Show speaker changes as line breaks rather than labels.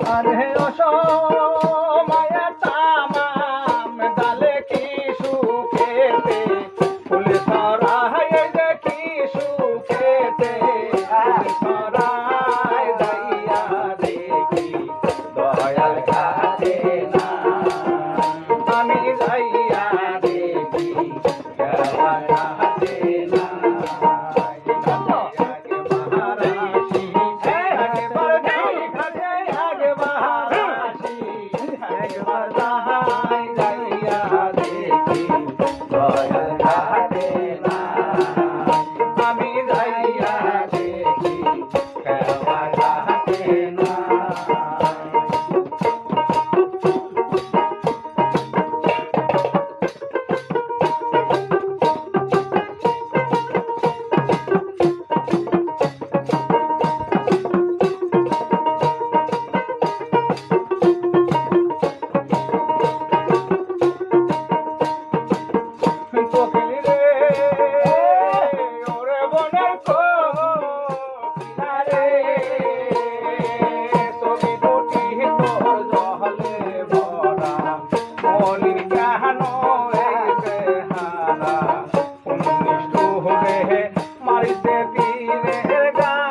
আরে অসময়ে তামাম ডালে কি সুখেতে ফুল ছড়ায় যে কি সুখেতে ফুল ছড়ায় যাইয়া দেখি দয়াল কাছে না আমি যাইয়া দেখি দয়াল কাছে না আমি যাইয়া দেখি কেওয়া কাছে না মারিতে পীরের গান